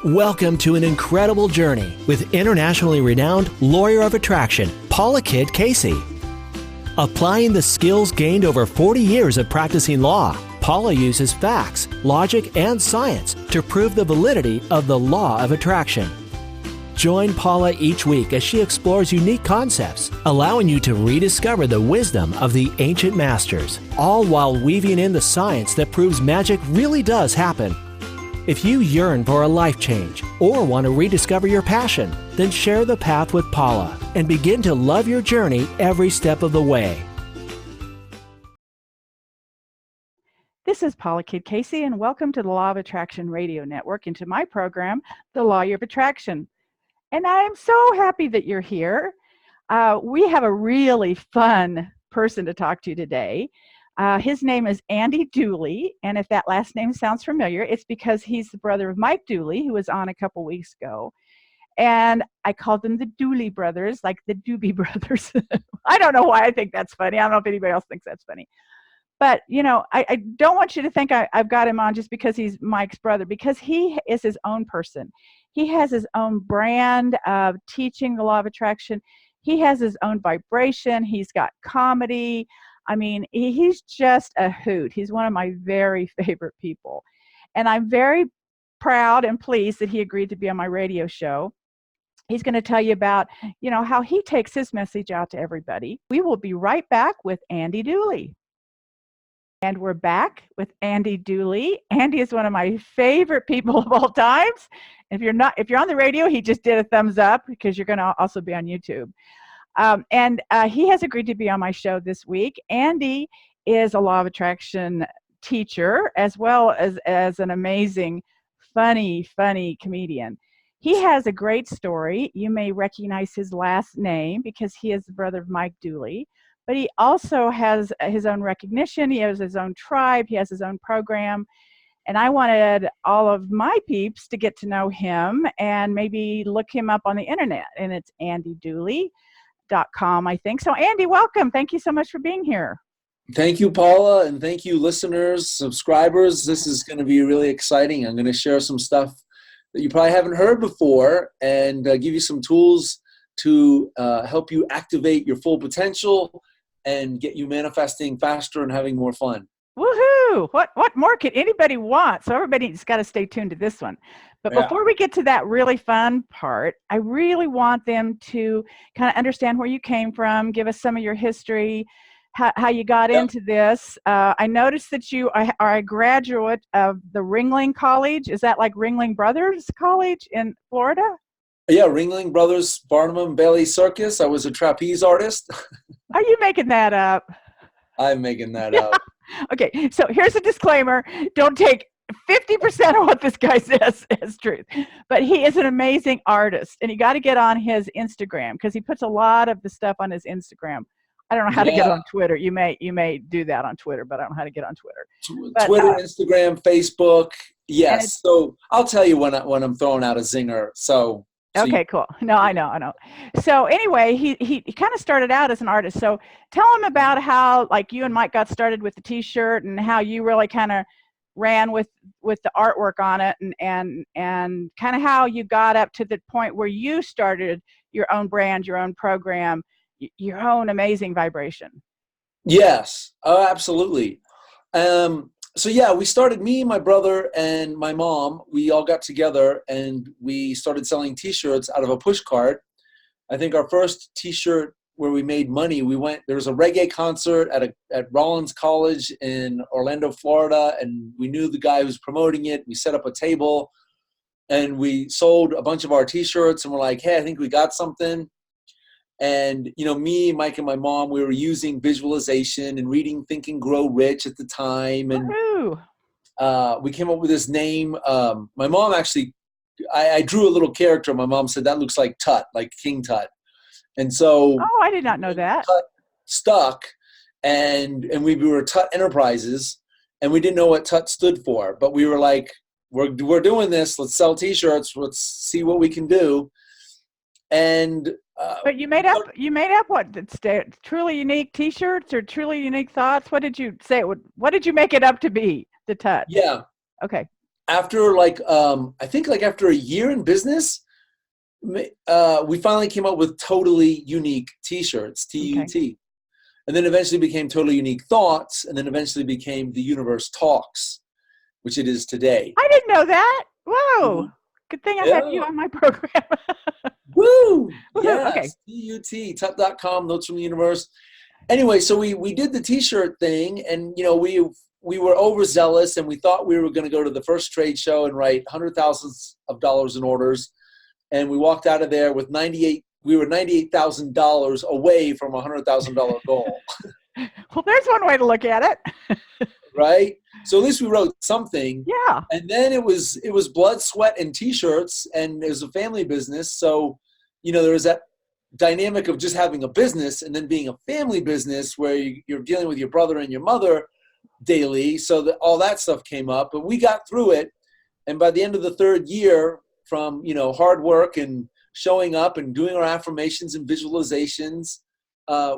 Welcome to an incredible journey with internationally renowned lawyer of attraction, Paula Casey. Applying the skills gained over 40 years of practicing law, Paula uses facts, logic, and science to prove the validity of the law of attraction. Join Paula each week as she explores unique concepts, allowing you to rediscover the wisdom of the ancient masters, all while weaving in the science that proves magic really does happen. If you yearn for a life change or want to rediscover your passion, then share the path with Paula and begin to love your journey every step of the way. This is Paula Casey, and welcome to the Law of Attraction Radio Network and to my program, The Law of Attraction. And I'm so happy that you're here. We have a really fun person to talk to today. His name is Andy Dooley, and if that last name sounds familiar, it's because he's the brother of Mike Dooley, who was on a couple weeks ago. And I called them the Dooley brothers, like the Doobie brothers. I don't know why I think that's funny. I don't know if anybody else thinks that's funny. But, you know, I don't want you to think I've got him on just because he's Mike's brother, because he is his own person. He has his own brand of teaching the law of attraction. He has his own vibration. He's got comedy. I mean, he's just a hoot. He's one of my very favorite people. And I'm very proud and pleased that he agreed to be on my radio show. He's going to tell you about, you know, how he takes his message out to everybody. We will be right back with Andy Dooley. And we're back with Andy Dooley. Andy is one of my favorite people of all times. If you're on the radio, he just did a thumbs up because you're going to also be on YouTube. And he has agreed to be on my show this week. Andy is a law of attraction teacher as well as an amazing, funny comedian. He has a great story. You may recognize his last name because he is the brother of Mike Dooley. But he also has his own recognition. He has his own tribe. He has his own program. And I wanted all of my peeps to get to know him and maybe look him up on the internet. And it's andydooley.com, I think. So Andy, welcome. Thank you so much for being here. Thank you, Paula, and thank you, listeners, subscribers. This is going to be really exciting. I'm going to share some stuff that you probably haven't heard before and give you some tools to help you activate your full potential and get you manifesting faster and having more fun. Woohoo! What more could anybody want? So everybody's got to stay tuned to this one. But before we get to that really fun part, I really want them to kind of understand where you came from, give us some of your history, how you got into this. I noticed that you are a graduate of the Ringling College. Is that like Ringling Brothers College in Florida? Yeah, Ringling Brothers, Barnum and Bailey Circus. I was a trapeze artist. Are you making that up? I'm making that up. Okay, so here's a disclaimer. Don't take 50% of what this guy says as truth. But he is an amazing artist, and you got to get on his Instagram because he puts a lot of the stuff on his Instagram. I don't know how to get on Twitter. You may do that on Twitter, but I don't know how to get on Twitter. Twitter, Instagram, Facebook. Yes. So I'll tell you when I'm throwing out a zinger. Okay, cool. No, I know. So anyway, he kind of started out as an artist. So tell him about how, like, you and Mike got started with the T-shirt and how you really kind of ran with the artwork on it and kind of how you got up to the point where you started your own brand, your own program, your own amazing vibration. Yes, absolutely. So yeah, we started, me, my brother, and my mom, we all got together and we started selling T-shirts out of a push cart. I think our first T-shirt where we made money, there was a reggae concert at Rollins College in Orlando, Florida, and we knew the guy who was promoting it. We set up a table and we sold a bunch of our T-shirts and we're like, hey, I think we got something. And, you know, me, Mike, and my mom, we were using visualization and reading Think and Grow Rich at the time. And we came up with this name. My mom actually, I drew a little character. My mom said, that looks like Tut, like King Tut. And so. Oh, I did not know that. Tut stuck, and we were Tut Enterprises, and we didn't know what Tut stood for. But we were like, we're doing this. Let's sell T-shirts. Let's see what we can do. And but you made up what? Truly unique T-shirts or truly unique thoughts? What did you say? What did you make it up to be? The Tut? Yeah. Okay. after I think after a year in business, we finally came up with Totally Unique T-shirts, Okay. TUT. And then eventually became Totally Unique Thoughts, and then eventually became The Universe Talks, which it is today. I didn't know that. Whoa. Mhm. Good thing I have Yeah. you on my program. Woo! Woohoo. Okay. Yes, TUT, tut.com, Notes from the Universe. Anyway, so we did the T-shirt thing, and we were overzealous, and we thought we were going to go to the first trade show and write hundred thousands of dollars in orders, and we walked out of there with $98,000 away from a $100,000 goal. Well, there's one way to look at it. Right? So at least we wrote something. Yeah. And then it was blood, sweat, and T-shirts, and it was a family business. So, there was that dynamic of just having a business and then being a family business where you're dealing with your brother and your mother daily. So that all that stuff came up, but we got through it. And by the end of the third year, from hard work and showing up and doing our affirmations and visualizations,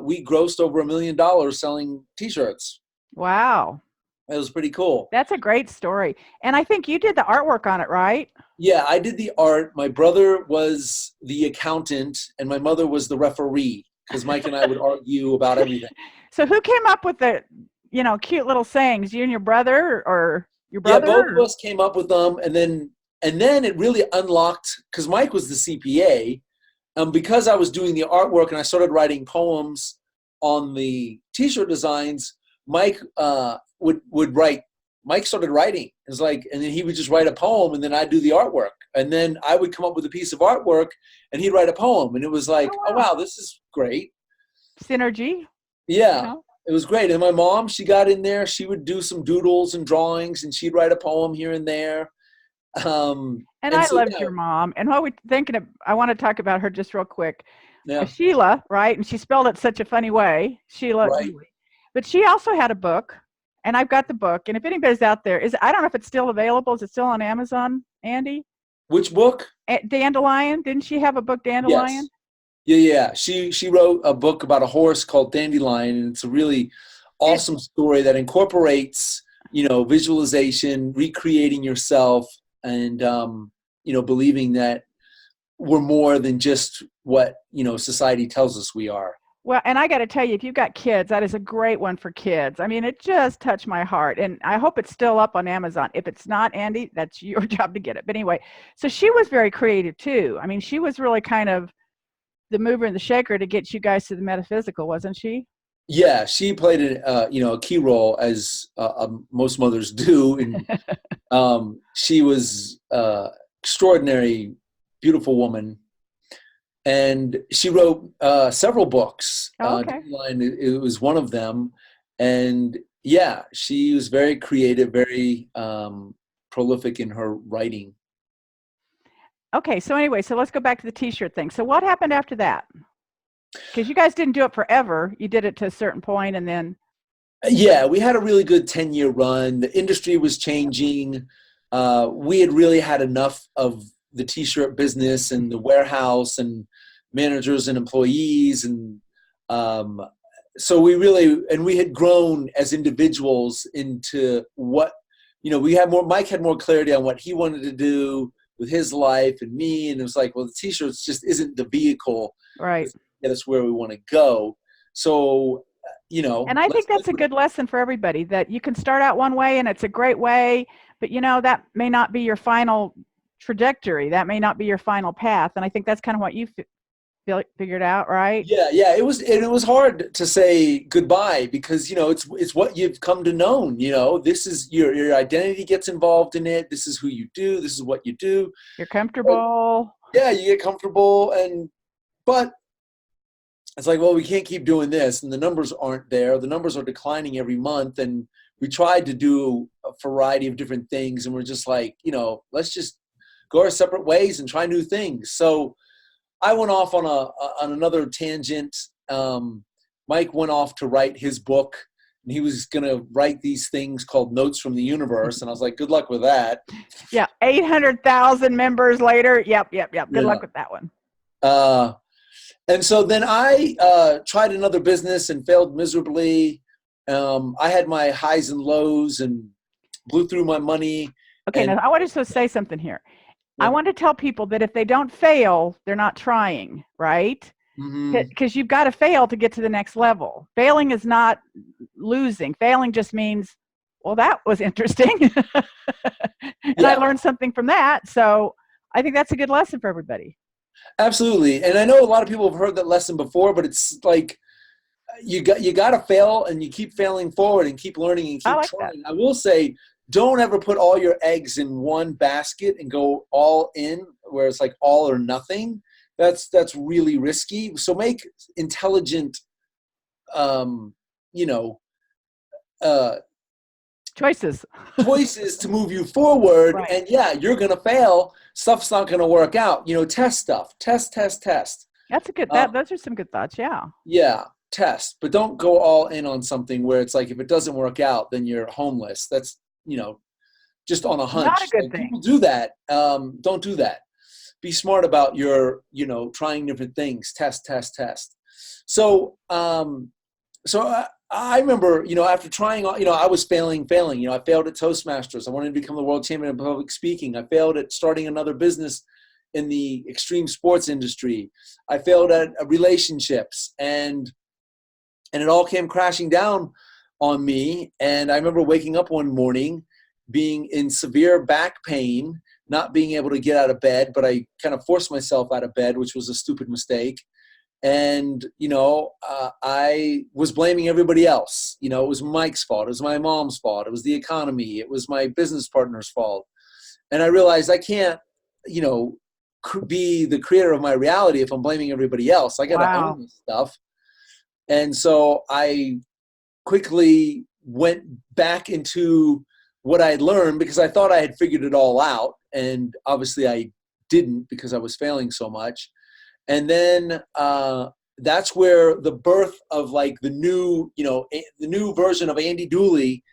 we grossed over $1 million selling T-shirts. Wow. It was pretty cool. That's a great story. And I think you did the artwork on it, right? Yeah, I did the art. My brother was the accountant, and my mother was the referee, because Mike and I would argue about everything. So who came up with the, cute little sayings? You and your brother, or your brother? Yeah, both of us came up with them, and then it really unlocked, because Mike was the CPA. Because I was doing the artwork and I started writing poems on the T-shirt designs, Mike would write. Mike started writing. It was and then he would just write a poem, and then I'd do the artwork. And then I would come up with a piece of artwork, and he'd write a poem. And it was oh wow, this is great. Synergy. Yeah, it was great. And my mom, she got in there. She would do some doodles and drawings, and she'd write a poem here and there. And I loved your mom. And what we're thinking of, I want to talk about her just real quick. Yeah. Sheila, right? And she spelled it such a funny way. Sheila. Right. Dooley. But she also had a book, and I've got the book. And if anybody's out there, I don't know if it's still available. Is it still on Amazon, Andy? Which book? Dandelion. Didn't she have a book, Dandelion? Yes. Yeah. She wrote a book about a horse called Dandelion, and it's a really awesome story that incorporates, visualization, recreating yourself, and believing that we're more than just what society tells us we are. Well, and I got to tell you, if you've got kids, that is a great one for kids. I mean, it just touched my heart, and I hope it's still up on Amazon. If it's not, Andy, that's your job to get it. But anyway, so she was very creative too. I mean, she was really kind of the mover and the shaker to get you guys to the metaphysical, wasn't she? Yeah, she played a key role, as most mothers do, and she was extraordinary, beautiful woman, and she wrote several books. Okay. It was one of them, and yeah, she was very creative, very prolific in her writing. Okay, so anyway, so let's go back to the T-shirt thing. So what happened after that? Because you guys didn't do it forever. You did it to a certain point, and then... Yeah, we had a really good 10-year run. The industry was changing. We had really had enough of the T-shirt business and the warehouse and managers and employees. And so we had grown as individuals into what, Mike had more clarity on what he wanted to do with his life and me. And it was well, the T-shirts just isn't the vehicle. Right. Get us where we want to go. So, and I think that's a good lesson for everybody, that you can start out one way and it's a great way, but that may not be your final trajectory. That may not be your final path. And I think that's kind of what you figured out, right? Yeah. It was hard to say goodbye, because, it's what you've come to know. This is your identity gets involved in it. This is who you do. This is what you do. You're comfortable. Yeah, you get comfortable, but it's well, we can't keep doing this, and the numbers aren't there. The numbers are declining every month, and we tried to do a variety of different things, and we're just let's just go our separate ways and try new things. So I went off on another tangent. Mike went off to write his book, and he was going to write these things called Notes from the Universe, and I was good luck with that. Yeah, 800,000 members later. Yep. Good luck with that one. And so then I tried another business and failed miserably. I had my highs and lows and blew through my money. Okay, now I want to say something here. I Yeah. want to tell people that if they don't fail, they're not trying, right? Mm-hmm. Because you've got to fail to get to the next level. Failing is not losing. Failing just means, well, that was interesting. And I Yeah, learned something from that. So I think that's a good lesson for everybody. absolutely. And I know a lot of people have heard that lesson before, but it's like you got to fail, and you keep failing forward and keep learning and I keep like that. trying. I will say, don't ever put all your eggs in one basket and go all in, where it's like all or nothing. That's really risky. So make intelligent, um, you know, uh, Choices. choices to move you forward. Right. And yeah, you're gonna fail. Stuff's not gonna work out. Test stuff. Test. That's a good, Uh, those are some good thoughts. Yeah. yeah, test, but don't go all in on something where it's like if it doesn't work out, then you're homeless. That's just on a Not a hunch. good Like thing. people do that. Don't do that. Be smart about your trying different things. Test. So I remember, after trying, I was failing. I failed at Toastmasters. I wanted to become the world champion in public speaking. I failed at starting another business in the extreme sports industry. I failed at relationships, and it all came crashing down on me. And I remember waking up one morning being in severe back pain, not being able to get out of bed, but I kind of forced myself out of bed, which was a stupid mistake. And, I was blaming everybody else. It was Mike's fault. It was my mom's fault. It was the economy. It was my business partner's fault. And I realized I can't, be the creator of my reality if I'm blaming everybody else. I got to Wow. own this stuff. And so I quickly went back into what I had learned, because I thought I had figured it all out. And obviously I didn't, because I was failing so much. And then that's where the birth of like the new version of Andy Dooley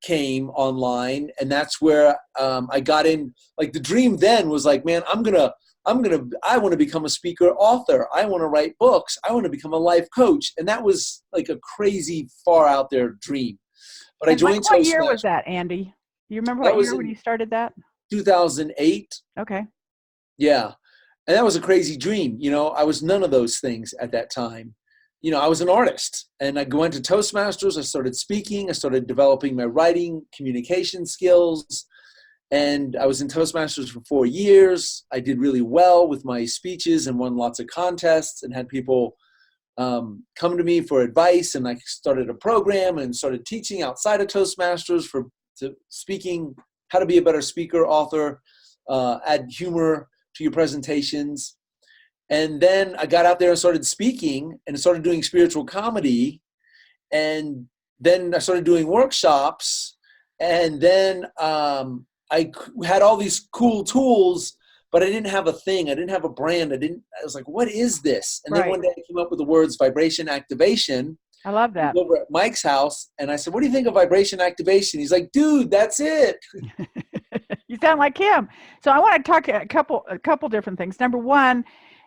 came online. And that's where I got in. Like the dream then was like, man, I want to become a speaker, author. I want to write books. I want to become a life coach. And that was like a crazy far out there dream. But I And joined what year was Toastmasters. that, Andy? You remember That what was year when in you started that? 2008. Okay. Yeah. And that was a crazy dream. I was none of those things at that time. I was an artist, and I went to Toastmasters. I started speaking. I started developing my writing, communication skills. And I was in Toastmasters for 4 years. I did really well with my speeches and won lots of contests and had people come to me for advice. And I started a program and started teaching outside of Toastmasters to speaking, how to be a better speaker, author, add humor to your presentations. And then I got out there and started speaking and started doing spiritual comedy. And then I started doing workshops. And then I had all these cool tools, but I didn't have a thing. I didn't have a brand. I was like, what is this? And then Right. one day I came up with the words vibration activation. I love He was that. over at Mike's house, and I said, what do you think of vibration activation? He's like, dude, that's it. You sound like him. So I want to talk a couple different things. Number one,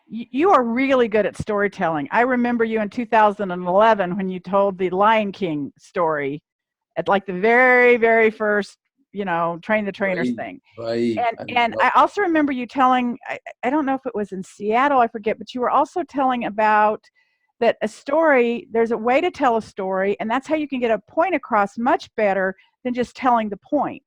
you are really good at storytelling. I remember you in 2011 when you told the Lion King story at like the very, very first, train the trainers Right, thing. right. I And love I also remember you telling, I don't know if it was in Seattle, I forget, but you were also telling about that a story, there's a way to tell a story, and that's how you can get a point across much better than just telling the point.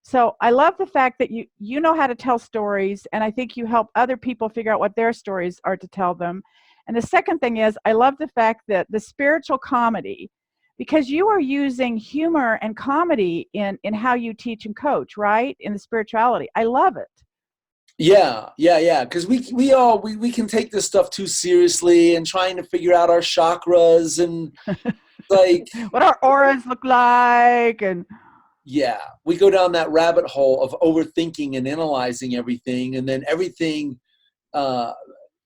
So I love the fact that you know how to tell stories, and I think you help other people figure out what their stories are to tell them. And the second thing is, I love the fact that the spiritual comedy, because you are using humor and comedy in how you teach and coach, right? In the spirituality. I love it. Yeah. Because we can take this stuff too seriously and trying to figure out our chakras and like, What our auras look like, and yeah, we go down that rabbit hole of overthinking and analyzing everything, and then everything uh,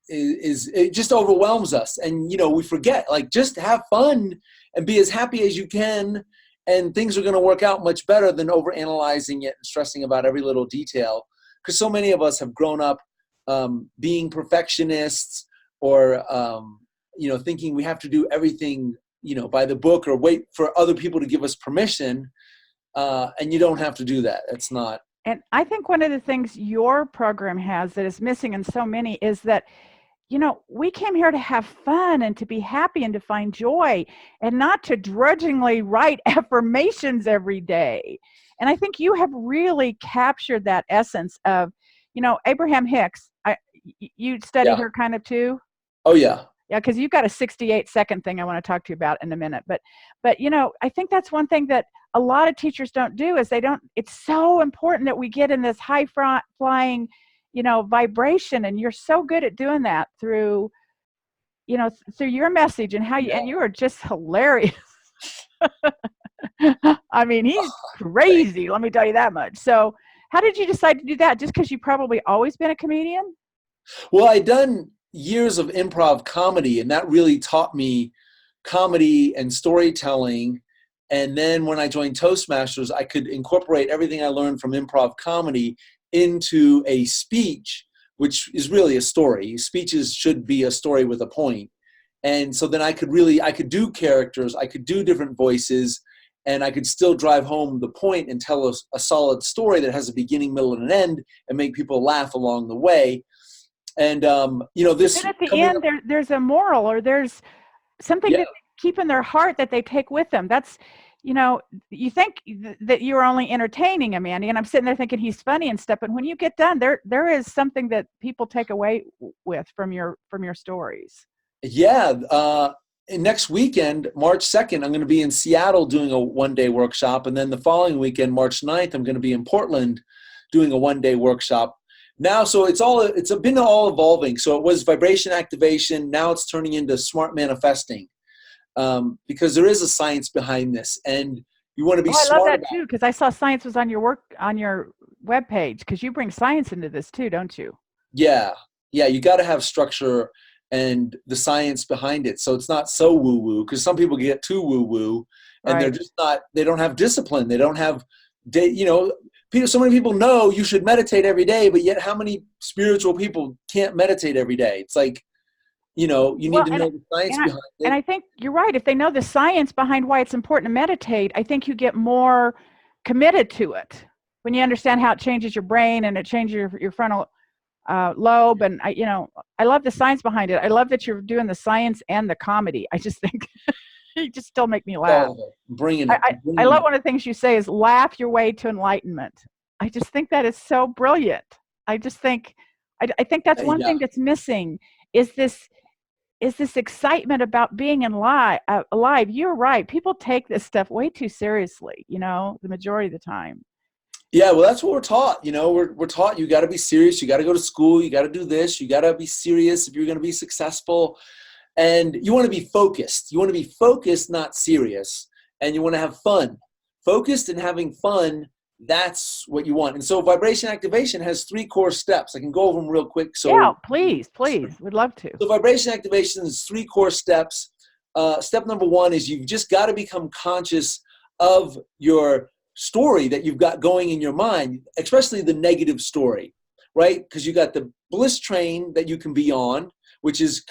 it just overwhelms us, and we forget, like, just have fun and be as happy as you can, and things are going to work out much better than overanalyzing it and stressing about every little detail. Because so many of us have grown up being perfectionists, or thinking we have to do everything by the book, or wait for other people to give us permission. And you don't have to do that. It's not And I think one of the things your program has that is missing in so many is that, we came here to have fun and to be happy and to find joy and not to drudgingly write affirmations every day. And I think you have really captured that essence of, Abraham Hicks. You study Yeah. her kind of too? Oh, yeah. Yeah, because you've got a 68-second thing I want to talk to you about in a minute. But I think that's one thing that a lot of teachers don't do is it's so important that we get in this high flying, vibration. And you're so good at doing that through your message and and you are just hilarious. I mean, he's crazy. Let me tell you that much. So how did you decide to do that? Just because you probably always been a comedian? Well, I'd done years of improv comedy, and that really taught me comedy and storytelling. And then when I joined Toastmasters, I could incorporate everything I learned from improv comedy into a speech, which is really a story. Speeches should be a story with a point. And so then I could do characters, I could do different voices, and I could still drive home the point and tell a solid story that has a beginning, middle, and an end, and make people laugh along the way. And this. Then at the end, there's a moral, or there's something that they keep in their heart that they take with them. That's, you think that you're only entertaining him, Andy, and I'm sitting there thinking he's funny and stuff. But when you get done, there is something that people take away with from your stories. Yeah. Next weekend, March 2nd, I'm going to be in Seattle doing a one-day workshop. And then the following weekend, March 9th, I'm going to be in Portland doing a one-day workshop. Now, so it's been all evolving. So it was vibration activation. Now it's turning into smart manifesting, because there is a science behind this, and you want to be smart. I love that too, because I saw science was on your webpage, because you bring science into this too, don't you? Yeah. You got to have structure and the science behind it. So it's not so woo-woo, because some people get too woo-woo, and they're just not. They don't have discipline. They don't have. So many people know you should meditate every day, but yet how many spiritual people can't meditate every day? It's like, you need to know the science behind it. And I think you're right. If they know the science behind why it's important to meditate, I think you get more committed to it when you understand how it changes your brain and it changes your frontal lobe. And I love the science behind it. I love that you're doing the science and the comedy. I just think you just still make me laugh. Bringing it. I love one of the things you say is laugh your way to enlightenment. I just think that is so brilliant. I think that's one thing that's missing is this excitement about being alive. You're right. People take this stuff way too seriously, the majority of the time. Yeah, well, that's what we're taught. We're taught you got to be serious. You got to go to school. You got to do this. You got to be serious if you're going to be successful. And you want to be focused. You want to be focused, not serious. And you want to have fun. Focused and having fun, that's what you want. And so vibration activation has 3 core steps. I can go over them real quick. So yeah, please. We'd love to. So vibration activation is 3 core steps. Step number 1 is you've just got to become conscious of your story that you've got going in your mind, especially the negative story, right? Because you got the bliss train that you can be on, which is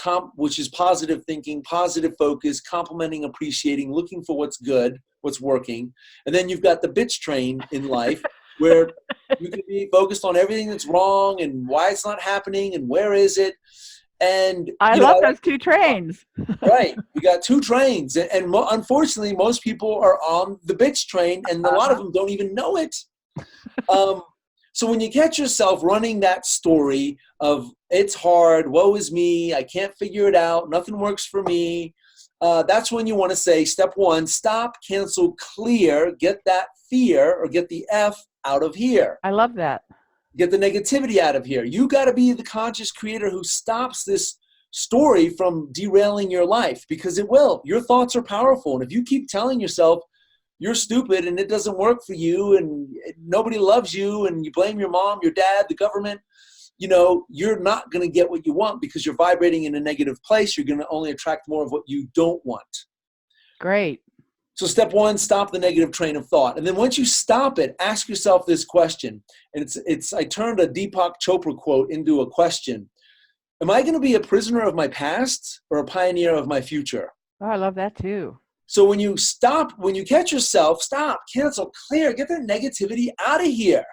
positive thinking, positive focus, complimenting, appreciating, looking for what's good, what's working. And then you've got the bitch train in life where you can be focused on everything that's wrong and why it's not happening and where is it. And I love those 2 trains. Right. You got 2 trains. And unfortunately, most people are on the bitch train, and a lot of them don't even know it. So when you catch yourself running that story of it's hard, woe is me, I can't figure it out, nothing works for me, that's when you want to say, step 1, stop, cancel, clear, get that fear or get the F out of here. I love that. Get the negativity out of here. You got to be the conscious creator who stops this story from derailing your life, because it will. Your thoughts are powerful. And if you keep telling yourself you're stupid and it doesn't work for you and nobody loves you and you blame your mom, your dad, the government, you're not going to get what you want because you're vibrating in a negative place. You're going to only attract more of what you don't want. Great. So step 1, stop the negative train of thought. And then once you stop it, ask yourself this question. And I turned a Deepak Chopra quote into a question. Am I going to be a prisoner of my past or a pioneer of my future? Oh, I love that too. So when you catch yourself, stop, cancel, clear, get that negativity out of here.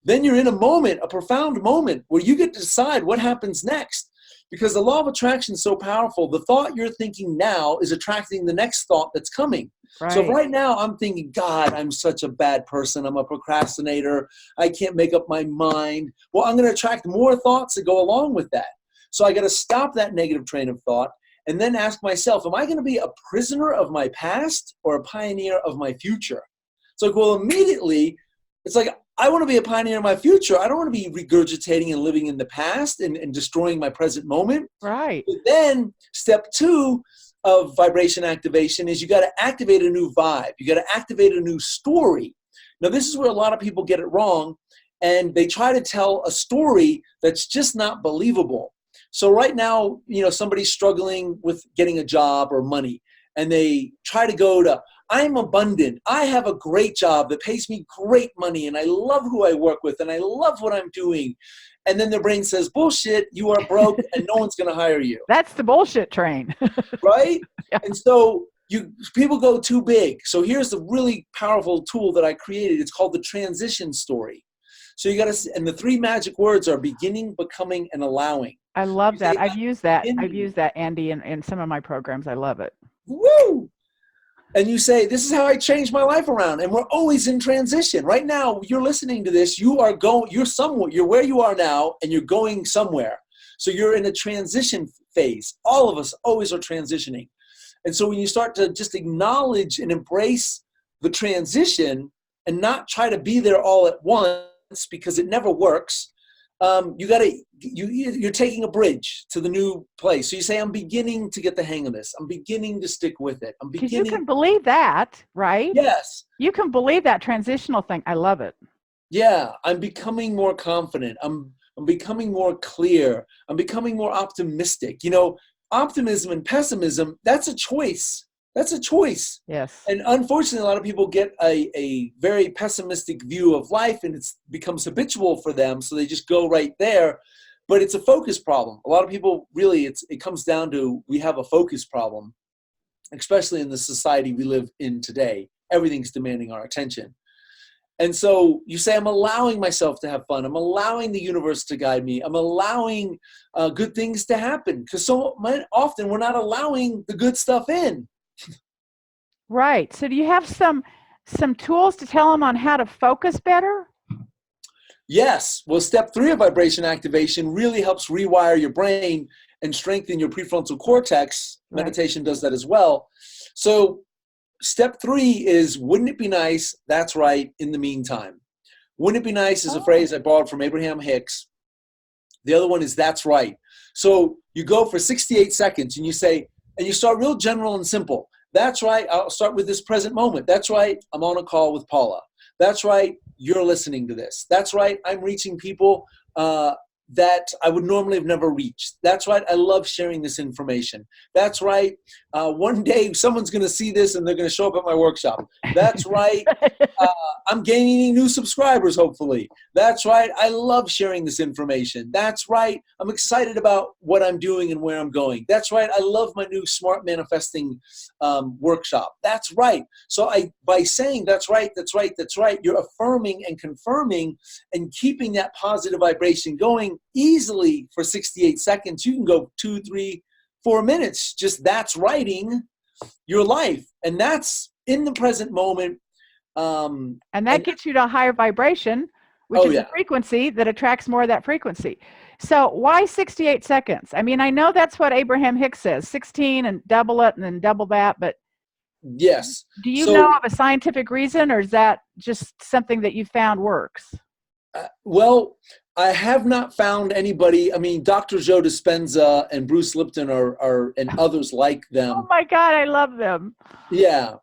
then you're in a moment, a profound moment, where you get to decide what happens next. Because the law of attraction is so powerful. The thought you're thinking now is attracting the next thought that's coming. Right. So if right now I'm thinking, God, I'm such a bad person. I'm a procrastinator. I can't make up my mind. Well, I'm going to attract more thoughts that go along with that. So I got to stop that negative train of thought and then ask myself, am I going to be a prisoner of my past or a pioneer of my future? So, well, immediately, it's like, I want to be a pioneer of my future. I don't want to be regurgitating and living in the past and destroying my present moment. Right. But then step 2 of vibration activation is you got to activate a new vibe. You got to activate a new story. Now, this is where a lot of people get it wrong, and they try to tell a story that's just not believable. So right now, somebody's struggling with getting a job or money, and they try to go to, I'm abundant. I have a great job that pays me great money, and I love who I work with, and I love what I'm doing. And then their brain says, bullshit, you are broke, and no one's going to hire you. That's the bullshit train. Right? Yeah. And so people go too big. So here's the really powerful tool that I created. It's called the transition story. So you got to, and the 3 magic words are beginning, becoming, and allowing. I love that. I've used that, Andy, in some of my programs. I love it. Woo! And you say, this is how I changed my life around. And we're always in transition. Right now, you're listening to this, you're somewhere, you're where you are now, and you're going somewhere. So you're in a transition phase. All of us always are transitioning. And so when you start to just acknowledge and embrace the transition and not try to be there all at once, because it never works, you're taking a bridge to the new place. So you say, I'm beginning to get the hang of this. I'm beginning to stick with it. Because you can believe that, right? Yes. You can believe that transitional thing. I love it. Yeah. I'm becoming more confident. I'm becoming more clear. I'm becoming more optimistic. Optimism and pessimism, that's a choice. That's a choice. Yes. And unfortunately, a lot of people get a very pessimistic view of life, and it becomes habitual for them. So they just go right there. But it's a focus problem. A lot of people really, it comes down to, we have a focus problem, especially in the society we live in today. Everything's demanding our attention. And so you say, I'm allowing myself to have fun. I'm allowing the universe to guide me. I'm allowing good things to happen. Because so often we're not allowing the good stuff in. Right. So do you have some tools to tell them on how to focus better? Yes. Well, step 3 of vibration activation really helps rewire your brain and strengthen your prefrontal cortex. Right. Meditation does that as well. So step 3 is, wouldn't it be nice? That's right. In the meantime. Wouldn't it be nice is a phrase I borrowed from Abraham Hicks. The other one is, that's right. So you go for 68 seconds and you say, and you start real general and simple. That's right. I'll start with this present moment. That's right. I'm on a call with Paula. That's right. You're listening to this. That's right. I'm reaching people that I would normally have never reached. That's right. I love sharing this information. That's right. One day someone's going to see this and they're going to show up at my workshop. That's right. I'm gaining new subscribers, hopefully. That's right. I love sharing this information. That's right. I'm excited about what I'm doing and where I'm going. That's right. I love my new smart manifesting workshop. That's right. So by saying that's right, that's right, that's right, you're affirming and confirming and keeping that positive vibration going easily for 68 seconds. You can go 2, 3, 4 minutes. Just that's writing your life. And that's in the present moment. And that gets you to a higher vibration, which is a frequency that attracts more of that frequency. So why 68 seconds? I mean, I know that's what Abraham Hicks says, 16 and double it and then double that, but yes. Do you know of a scientific reason, or is that just something that you found works? Well, I have not found anybody. I mean, Dr. Joe Dispenza and Bruce Lipton are and others like them. Oh my God, I love them. Yeah.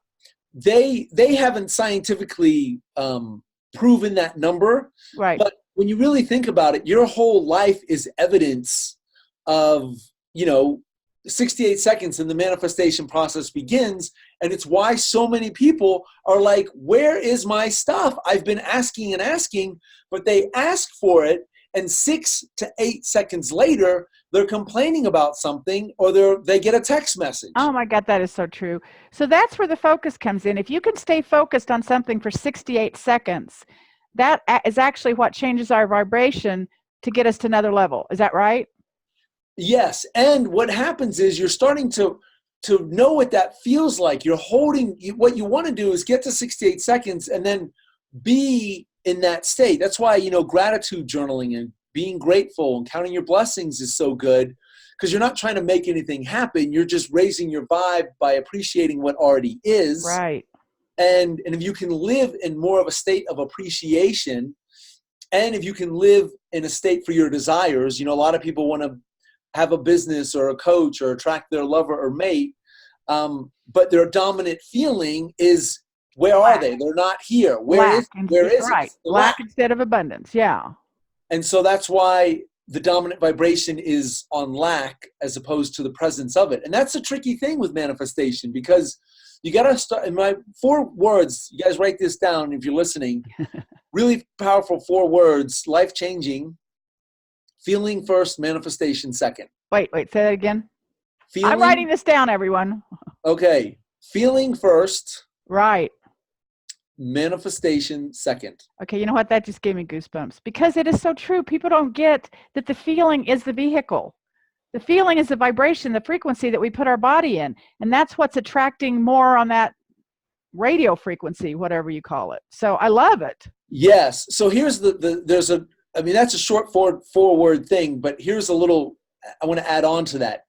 They haven't scientifically proven that number. Right. But when you really think about it, your whole life is evidence of, 68 seconds and the manifestation process begins. And it's why so many people are like, where is my stuff? I've been asking and asking, but they ask for it. And 6 to 8 seconds later, they're complaining about something, or they get a text message. Oh my God, that is so true. So that's where the focus comes in. If you can stay focused on something for 68 seconds, that is actually what changes our vibration to get us to another level. Is that right? Yes. And what happens is you're starting to know what that feels like. You're holding, what you want to do is get to 68 seconds and then be in that state. That's why, gratitude journaling and being grateful and counting your blessings is so good, because you're not trying to make anything happen. You're just raising your vibe by appreciating what already is. Right. And if you can live in more of a state of appreciation, and if you can live in a state for your desires, a lot of people want to have a business or a coach or attract their lover or mate, but their dominant feeling is, where are they? They're not here. Where is right. it? Lack instead of abundance. Yeah. And so that's why the dominant vibration is on lack as opposed to the presence of it. And that's a tricky thing with manifestation, because you got to start, in my 4 words, you guys write this down if you're listening, really powerful 4 words: life-changing, feeling first, manifestation second. Wait, say that again. I'm writing this down, everyone. Okay. Feeling first. Right. Manifestation second. Okay, you know what? That just gave me goosebumps, because it is so true. People don't get that the feeling is the vehicle. The feeling is the vibration, the frequency that we put our body in. And that's what's attracting more on that radio frequency, whatever you call it. So I love it. Yes. So here's that's a short 4-word thing, but here's a little, I want to add on to that.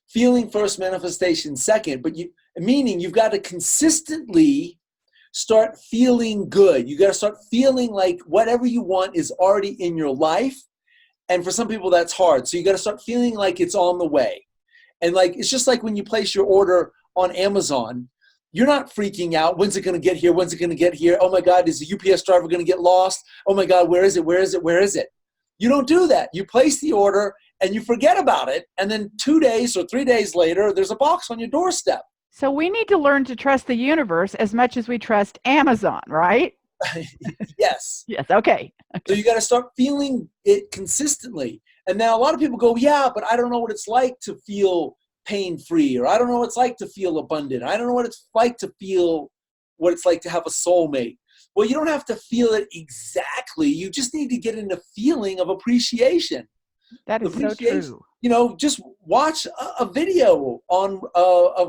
Feeling first, manifestation second, but meaning you've got to consistently start feeling good. You got to start feeling like whatever you want is already in your life. And for some people that's hard. So you got to start feeling like it's on the way. And it's just like when you place your order on Amazon, you're not freaking out. When's it going to get here? When's it going to get here? Oh my God, is the UPS driver going to get lost? Oh my God, where is it? Where is it? Where is it? You don't do that. You place the order and you forget about it. And then 2 days or 3 days later, there's a box on your doorstep. So we need to learn to trust the universe as much as we trust Amazon, right? Yes. Yes. Okay. So you got to start feeling it consistently. And now a lot of people go, yeah, but I don't know what it's like to feel pain-free, or I don't know what it's like to feel abundant. I don't know what it's like to feel what it's like to have a soulmate. Well, you don't have to feel it exactly. You just need to get into feeling of appreciation. That is so true. Just watch a video on a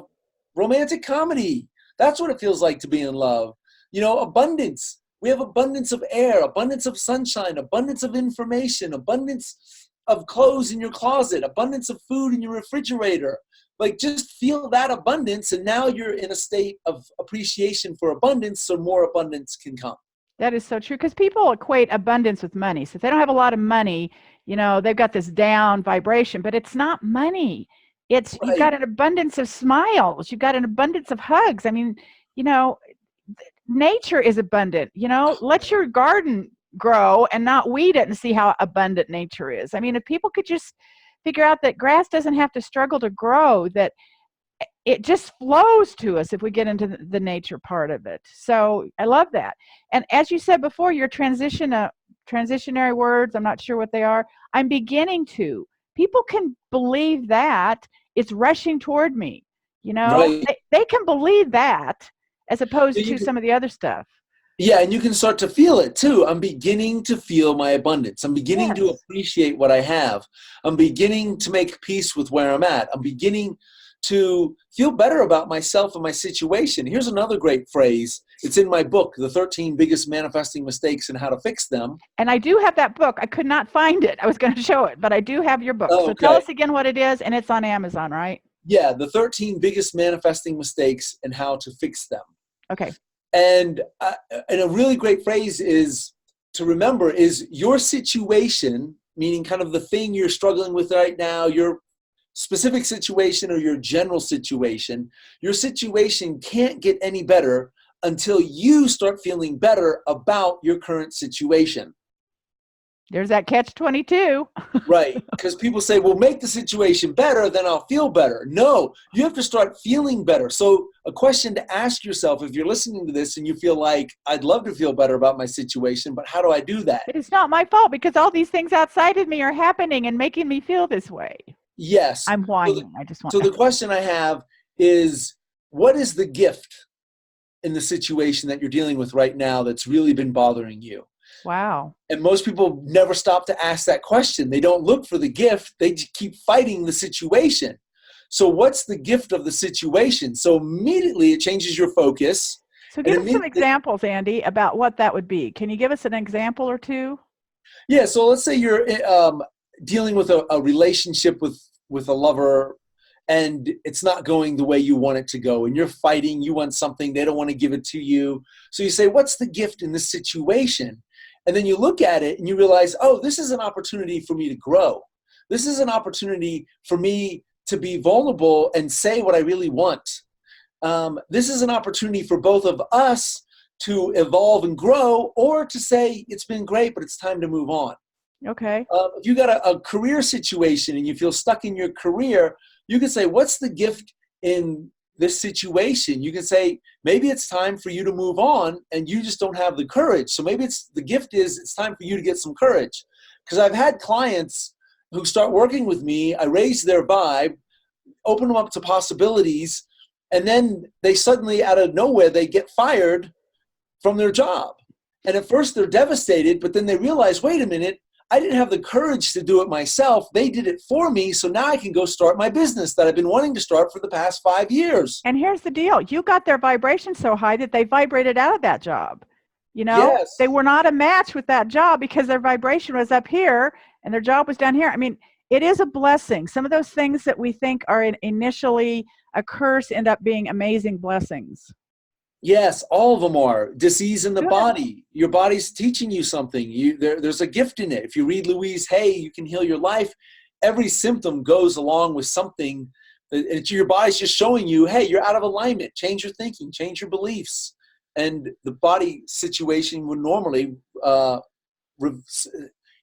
romantic comedy. That's what it feels like to be in love. Abundance. We have abundance of air, abundance of sunshine, abundance of information, abundance of clothes in your closet, abundance of food in your refrigerator. Just feel that abundance, and now you're in a state of appreciation for abundance, so more abundance can come. That is so true, because people equate abundance with money. So if they don't have a lot of money, they've got this down vibration, but it's not money. It's right. You've got an abundance of smiles. You've got an abundance of hugs. I mean, nature is abundant. Let your garden grow and not weed it, and see how abundant nature is. I mean, if people could just figure out that grass doesn't have to struggle to grow, that it just flows to us if we get into the nature part of it. So I love that. And as you said before, your transitionary words, I'm not sure what they are. I'm beginning to. People can believe that it's rushing toward me. Right. They can believe that, as opposed to some of the other stuff. Yeah, and you can start to feel it too. I'm beginning to feel my abundance. I'm beginning to appreciate what I have. I'm beginning to make peace with where I'm at. I'm beginning to feel better about myself and my situation. Here's another great phrase. It's in my book, The 13 Biggest Manifesting Mistakes and How to Fix Them. And I do have that book. I could not find it. I was going to show it, but I do have your book. Oh, so tell us again what it is, and it's on Amazon, right? Yeah, The 13 Biggest Manifesting Mistakes and How to Fix Them. Okay. And a really great phrase is to remember is your situation, meaning kind of the thing you're struggling with right now, your specific situation or your general situation, your situation can't get any better until you start feeling better about your current situation. There's that catch-22. Right. Because people say, well, make the situation better, then I'll feel better. No, you have to start feeling better. So a question to ask yourself, if you're listening to this and you feel like, I'd love to feel better about my situation, but how do I do that? It's not my fault, because all these things outside of me are happening and making me feel this way. Yes. I'm whining. So the question I have is, what is the gift in the situation that you're dealing with right now that's really been bothering you? Wow. And most people never stop to ask that question. They don't look for the gift. They just keep fighting the situation. So what's the gift of the situation? So immediately it changes your focus. So And give us some examples, Andy, about what that would be. Can you give us an example or two? Yeah. So let's say you're dealing with a relationship with a lover, and it's not going the way you want it to go, and you're fighting. You want something, they don't want to give it to you. So you say, what's the gift in this situation? And then you look at it and you realize, oh, this is an opportunity for me to grow. This is an opportunity for me to be vulnerable and say what I really want. This is an opportunity for both of us to evolve and grow, or to say, it's been great, but it's time to move on. Okay. If you got a career situation and you feel stuck in your career, you can say, what's the gift in this situation? You can say, maybe it's time for you to move on and you just don't have the courage. So maybe the gift is it's time for you to get some courage. Because I've had clients who start working with me, I raise their vibe, open them up to possibilities, and then they suddenly, out of nowhere, they get fired from their job. And at first they're devastated, but then they realize, wait a minute, I didn't have the courage to do it myself. They did it for me. So now I can go start my business that I've been wanting to start for the past 5 years. And here's the deal. You got their vibration so high that they vibrated out of that job. You know, Yes. They were not a match with that job because their vibration was up here and their job was down here. I mean, it is a blessing. Some of those things that we think are initially a curse end up being amazing blessings. Yes, all of them are. Disease in the Good. body. Your body's teaching you something. There's a gift in it. If you read Louise Hay, You Can Heal Your Life, every symptom goes along with something. Your body's just showing you, hey, you're out of alignment. Change your thinking, change your beliefs. And the body situation would normally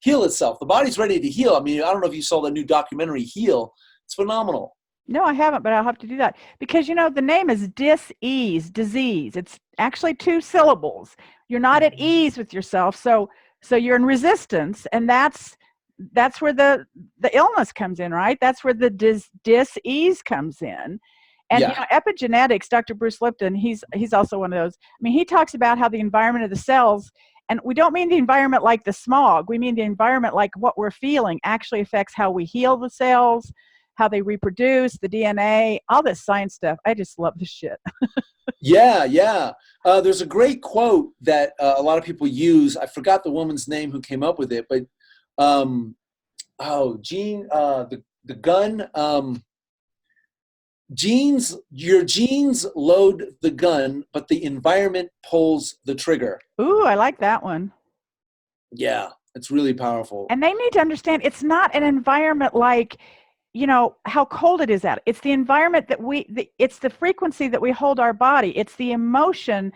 heal itself. The body's ready to heal. I mean, I don't know if you saw the new documentary, Heal. It's phenomenal. No, I haven't, but I'll have to do that. Because, the name is dis-ease, disease. It's actually 2 syllables. You're not at ease with yourself, so you're in resistance, and that's where the illness comes in, right? That's where the dis-ease comes in. And, epigenetics, Dr. Bruce Lipton, he's also one of those. I mean, he talks about how the environment of the cells, and we don't mean the environment like the smog. We mean the environment like what we're feeling actually affects how we heal the cells, how they reproduce, the DNA, all this science stuff. I just love this shit. Yeah. There's a great quote that a lot of people use. I forgot the woman's name who came up with it, but Gene, the gun. Your genes load the gun, but the environment pulls the trigger. Ooh, I like that one. Yeah, it's really powerful. And they need to understand it's not an environment like, how cold it is out. It's the environment that it's the frequency that we hold our body. It's the emotion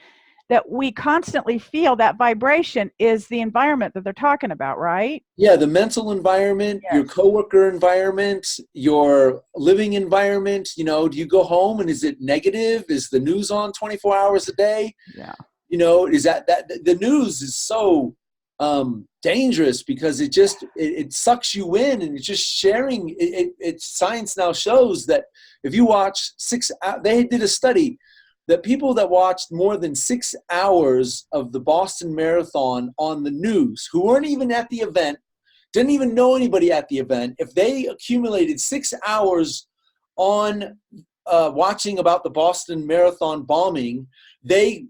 that we constantly feel. That vibration is the environment that they're talking about, right? Yeah, the mental environment, yes. Your coworker environment, your living environment. Do you go home and is it negative? Is the news on 24 hours a day? Yeah. Is that the news is so dangerous because it sucks you in, and it's just sharing. Science now shows that if you watch 6 hours, they did a study that people that watched more than 6 hours of the Boston Marathon on the news, who weren't even at the event, didn't even know anybody at the event, if they accumulated 6 hours on watching about the Boston Marathon bombing, they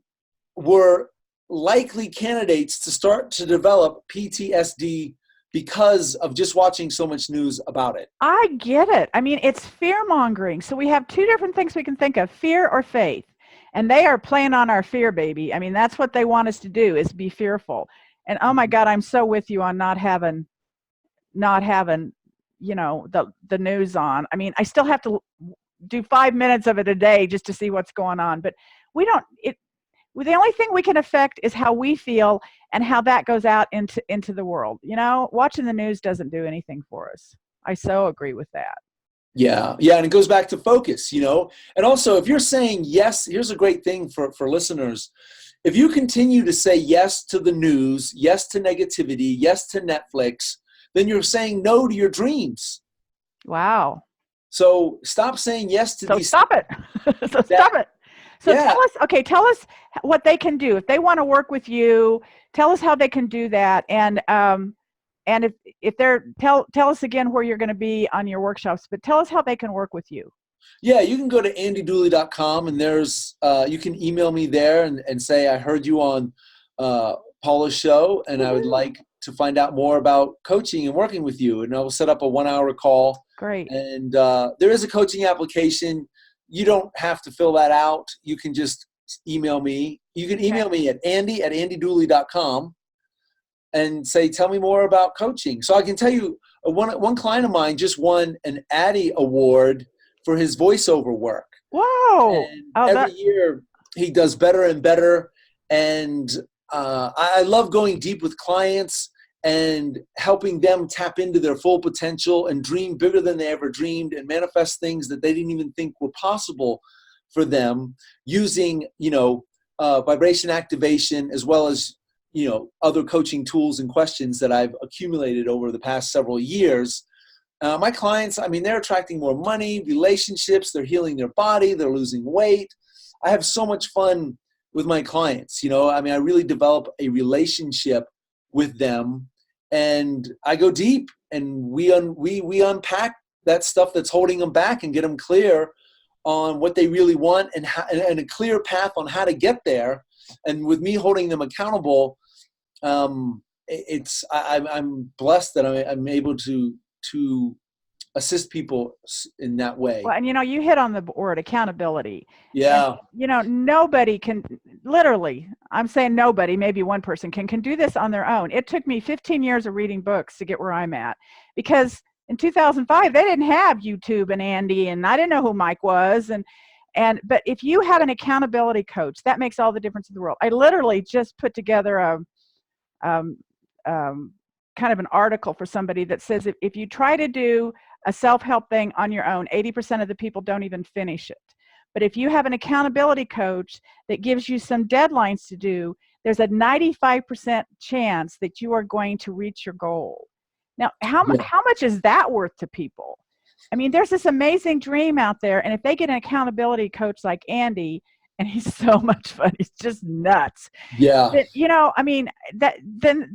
were likely candidates to start to develop PTSD because of just watching so much news about it. I get it. I mean, it's fear-mongering. So we have 2 different things we can think of, fear or faith. And they are playing on our fear, baby. I mean, that's what they want us to do, is be fearful. And oh my God, I'm so with you on not having, the news on. I mean, I still have to do 5 minutes of it a day just to see what's going on. But the only thing we can affect is how we feel and how that goes out into the world. Watching the news doesn't do anything for us. I so agree with that. Yeah, and it goes back to focus, And also, if you're saying yes, here's a great thing for listeners. If you continue to say yes to the news, yes to negativity, yes to Netflix, then you're saying no to your dreams. Wow. So stop saying yes to these. Stop it. Stop it. So Yeah. tell us what they can do if they want to work with you. Tell us how they can do that, and if they're tell us again where you're going to be on your workshops. But tell us how they can work with you. Yeah, you can go to andydooley.com, and there's you can email me there and say, I heard you on Paula's show, and I would like to find out more about coaching and working with you. And I will set up a 1-hour call. Great. And there is a coaching application. You don't have to fill that out. You can just email me. You can email me at andy@andydooley.com and say, tell me more about coaching. So I can tell you, one client of mine just won an Addy Award for his voiceover work. Whoa. And every year he does better and better. And I love going deep with clients and helping them tap into their full potential and dream bigger than they ever dreamed and manifest things that they didn't even think were possible for them using, vibration activation, as well as, other coaching tools and questions that I've accumulated over the past several years. My clients, they're attracting more money, relationships, they're healing their body, they're losing weight. I have so much fun with my clients. I really develop a relationship with them, and I go deep, and we unpack that stuff that's holding them back and get them clear on what they really want and a clear path on how to get there. And with me holding them accountable, I'm blessed that I'm able to assist people in that way. Well, and you hit on the word accountability. Yeah. And, nobody can, literally, I'm saying nobody, maybe one person can do this on their own. It took me 15 years of reading books to get where I'm at, because in 2005 they didn't have YouTube and Andy, and I didn't know who Mike was, but if you have an accountability coach, that makes all the difference in the world. I literally just put together a kind of an article for somebody that says if you try to do a self-help thing on your own, 80% of the people don't even finish it. But if you have an accountability coach that gives you some deadlines to do, there's a 95% chance that you are going to reach your goal. Now, how much is that worth to people? There's this amazing dream out there, and if they get an accountability coach like Andy, and he's so much fun, he's just nuts. Yeah. Then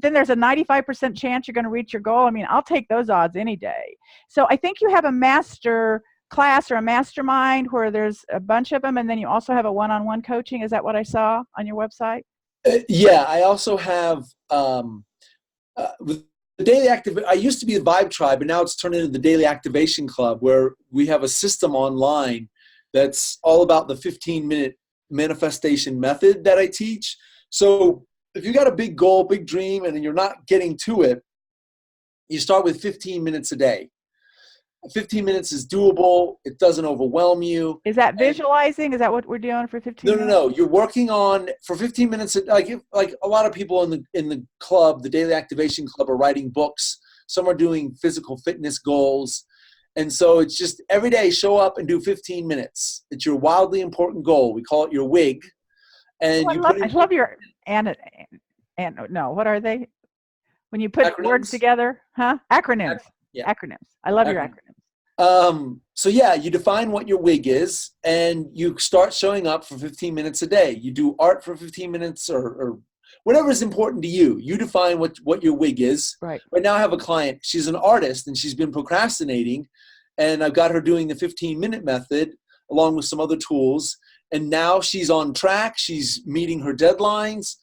there's a 95% chance you're going to reach your goal. I'll take those odds any day. So I think you have a master class or a mastermind where there's a bunch of them, and then you also have a one-on-one coaching. Is that what I saw on your website? Yeah, I also have with the Daily I used to be the Vibe Tribe, but now it's turned into the Daily Activation Club, where we have a system online that's all about the 15-minute manifestation method that I teach. So if you got a big goal, big dream, and you're not getting to it, you start with 15 minutes a day. 15 minutes is doable. It doesn't overwhelm you. Is that visualizing? Is that what we're doing for 15 minutes? No. You're working on for 15 minutes. Like a lot of people in the club, the Daily Activation Club, are writing books. Some are doing physical fitness goals. And so it's just every day show up and do 15 minutes. It's your wildly important goal. We call it your WIG. And I love your what are they? When you put acronyms. Words together, huh? Acronyms. Acronyms. I love your acronyms. So you define what your WIG is, and you start showing up for 15 minutes a day. You do art for 15 minutes or whatever is important to you. You define what your WIG is. Right. Right now I have a client. She's an artist, and she's been procrastinating, and I've got her doing the 15-minute method along with some other tools. And now she's on track. She's meeting her deadlines.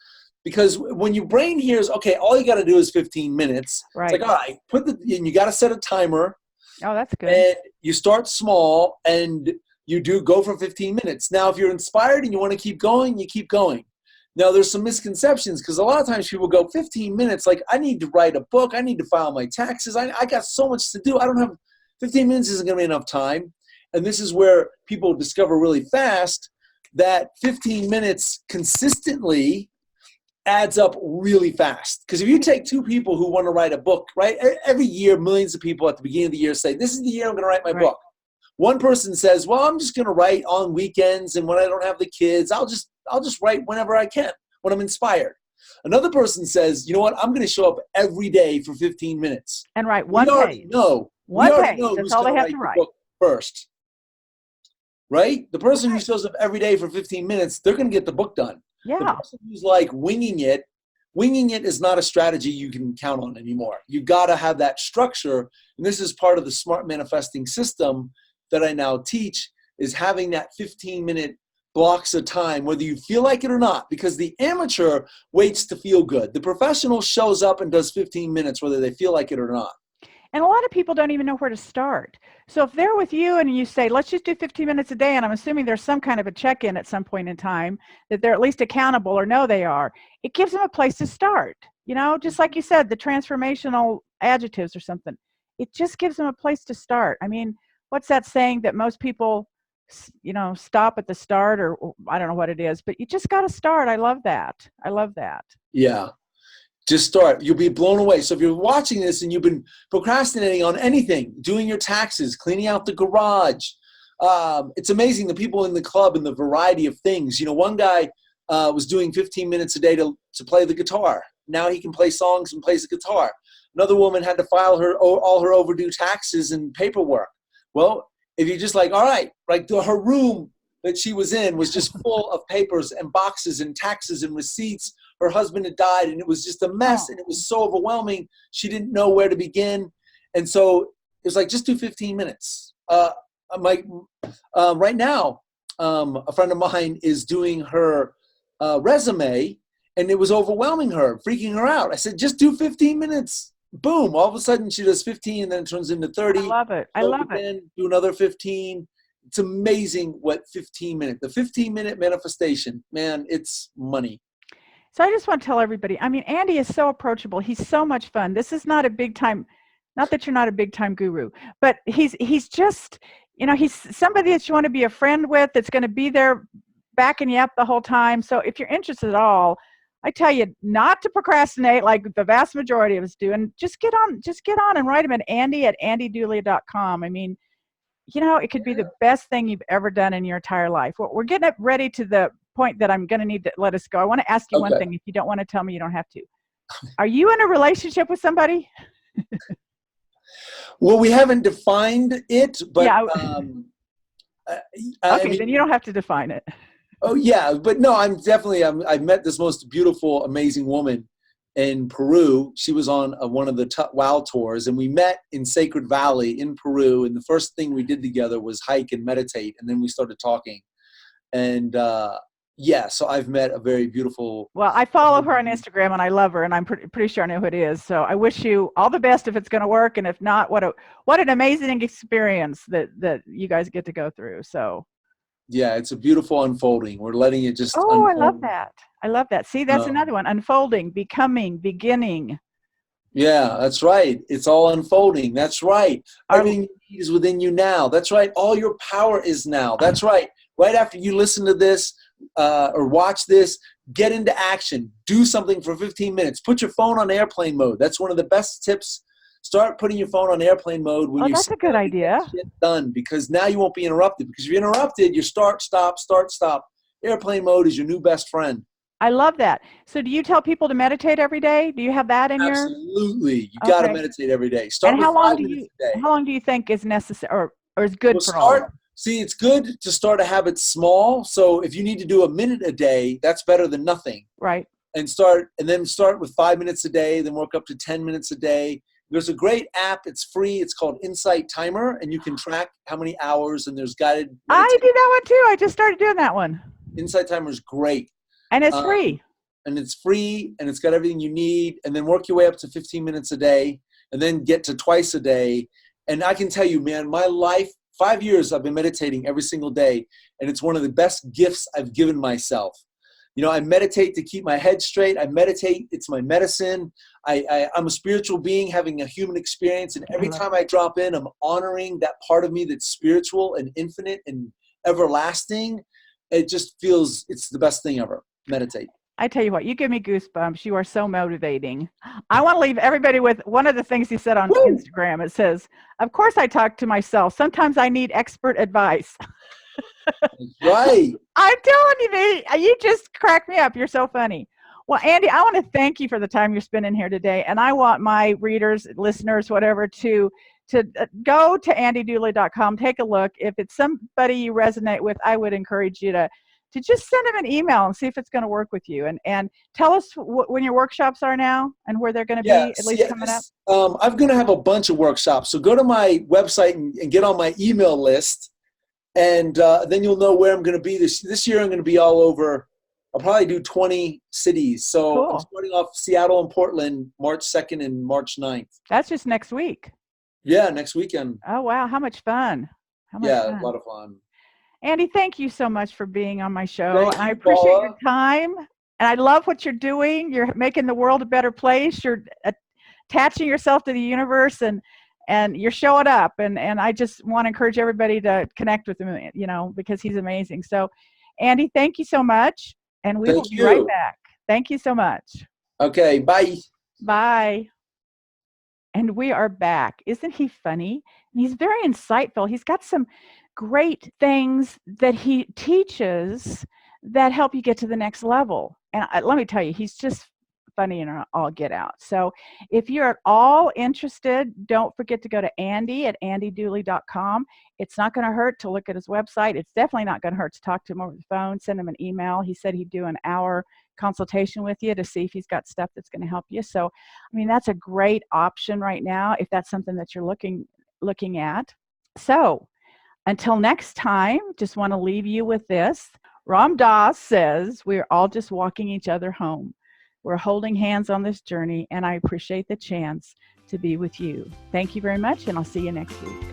Because when your brain hears, okay, all you got to do is 15 minutes. Right. It's like, all right, and you got to set a timer. Oh, that's good. And you start small, and you go for 15 minutes. Now, if you're inspired and you want to keep going, you keep going. Now, there's some misconceptions, because a lot of times people go 15 minutes, like, I need to write a book. I need to file my taxes. I got so much to do. 15 minutes isn't going to be enough time. And this is where people discover really fast that 15 minutes consistently adds up really fast. Because if you take two people who want to write a book, right? Every year, millions of people at the beginning of the year say, this is the year I'm going to write my book. One person says, well, I'm just going to write on weekends, and when I don't have the kids, I'll just write whenever I can, when I'm inspired. Another person says, you know what? I'm going to show up every day for 15 minutes. And write one page. No. One page. That's all they have to write. First. right? The person who Right. shows up every day for 15 minutes, they're going to get the book done. The Yeah. person who's like winging it is not a strategy you can count on anymore. You got to have that structure. And this is part of the smart manifesting system that I now teach, is having that 15-minute blocks of time, whether you feel like it or not, because the amateur waits to feel good. The professional shows up and does 15 minutes, whether they feel like it or not. And a lot of people don't even know where to start. So if they're with you and you say, let's just do 15 minutes a day, and I'm assuming there's some kind of a check-in at some point in time that they're at least accountable or know they are, it gives them a place to start. Just like you said, the transformational adjectives or something. It just gives them a place to start. I mean, what's that saying that most people, stop at the start, or I don't know what it is, but you just got to start. I love that. I love that. Yeah. Just start. You'll be blown away. So if you're watching this and you've been procrastinating on anything, doing your taxes, cleaning out the garage, it's amazing the people in the club and the variety of things. One guy was doing 15 minutes a day to play the guitar. Now he can play songs and plays the guitar. Another woman had to file all her overdue taxes and paperwork. Well, if you're just like, all right, like her room that she was in was just full of papers and boxes and taxes and receipts. Her husband had died, and it was just a mess, and it was so overwhelming. She didn't know where to begin. And so it was like, just do 15 minutes. Right now, a friend of mine is doing her resume, and it was overwhelming her, freaking her out. I said, just do 15 minutes. Boom. All of a sudden, she does 15, and then it turns into 30. I love it. I love it. Do another 15. It's amazing what the 15-minute manifestation, man, it's money. So I just want to tell everybody, I mean, Andy is so approachable. He's so much fun. This is not a big time, not that you're not a big time guru, but he's just, he's somebody that you want to be a friend with, that's going to be there backing you up the whole time. So if you're interested at all, I tell you not to procrastinate like the vast majority of us do, and just get on and write him at Andy@andydooley.com. I mean, it could be the best thing you've ever done in your entire life. Well, we're getting it ready to the point that I'm going to need to let us go. I want to ask you one thing. If you don't want to tell me, you don't have to. Are you in a relationship with somebody? Well, we haven't defined it, but yeah. I mean, then you don't have to define it. Oh yeah, but no, I've met this most beautiful, amazing woman in Peru. She was on one of the WOW tours, and we met in Sacred Valley in Peru. And the first thing we did together was hike and meditate, and then we started talking. And so I've met a very beautiful. Well, I follow her on Instagram, and I love her, and I'm pretty sure I know who it is. So I wish you all the best if it's going to work, and if not, what an amazing experience that you guys get to go through. So. Yeah, it's a beautiful unfolding. We're letting it just unfold. I love that. See, that's another one. Unfolding, becoming, beginning. Yeah, that's right. It's all unfolding. That's right. Everything you need is within you now. That's right. All your power is now. That's right. Right after you listen to this or watch this, get into action. Do something for 15 minutes. Put your phone on airplane mode. That's one of the best tips. Start putting your phone on airplane mode when that's a good idea. Get done, because now you won't be interrupted. Because if you're interrupted, you start, stop. Airplane mode is your new best friend. I love that. So do you tell people to meditate every day? Do you have that in your? Absolutely. You got to meditate every day. Start and with how long 5 minutes a day. How long do you think is necessary or is good for all? See, it's good to start a habit small. So if you need to do a minute a day, that's better than nothing. Right. And then start with 5 minutes a day, then work up to 10 minutes a day. There's a great app. It's free. It's called Insight Timer, and you can track how many hours, and there's guided meditation. I do that one too. I just started doing that one. Insight Timer is great. And it's free. And it's free, and it's got everything you need. And then work your way up to 15 minutes a day, and then get to twice a day. And I can tell you, man, my life, 5 years I've been meditating every single day, and it's one of the best gifts I've given myself. I meditate to keep my head straight. I meditate. It's my medicine. I'm a spiritual being having a human experience. And every time I drop in, I'm honoring that part of me that's spiritual and infinite and everlasting. It just feels it's the best thing ever. Meditate. I tell you what, you give me goosebumps. You are so motivating. I want to leave everybody with one of the things you said on Instagram. It says, of course I talk to myself. Sometimes I need expert advice. Right. I'm telling you, you just crack me up. You're so funny. Well, Andy, I want to thank you for the time you're spending here today. And I want my readers, listeners, whatever, to go to andydooley.com, take a look. If it's somebody you resonate with, I would encourage you to just send them an email and see if it's going to work with you. And tell us when your workshops are now and where they're going to be, at least coming up. I'm going to have a bunch of workshops. So go to my website and get on my email list. And then you'll know where I'm going to be. This year I'm going to be all over. I'll probably do 20 cities. So cool. I'm starting off Seattle and Portland, March 2nd and March 9th. That's just next week. Yeah, next weekend. Oh, wow. How much fun. A lot of fun. Andy, thank you so much for being on my show. I appreciate your time. And I love what you're doing. You're making the world a better place. You're attaching yourself to the universe and you're showing up. And I just want to encourage everybody to connect with him, because he's amazing. So, Andy, thank you so much. And we will be right back. Thank you so much. Okay, bye. Bye. And we are back. Isn't he funny? And he's very insightful. He's got some great things that he teaches that help you get to the next level. And let me tell you, he's just funny and all get out. So if you're at all interested, don't forget to go to Andy at andydooley.com. It's not going to hurt to look at his website. It's definitely not going to hurt to talk to him over the phone, send him an email. He said he'd do an hour consultation with you to see if he's got stuff that's going to help you. So, that's a great option right now if that's something that you're looking at. So until next time, just want to leave you with this. Ram Dass says, we're all just walking each other home. We're holding hands on this journey, and I appreciate the chance to be with you. Thank you very much, and I'll see you next week.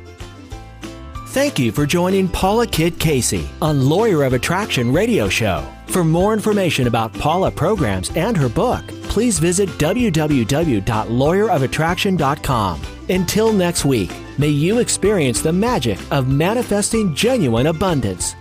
Thank you for joining Paula Kidd Casey on Lawyer of Attraction radio show. For more information about Paula programs and her book, please visit www.lawyerofattraction.com. Until next week, may you experience the magic of manifesting genuine abundance.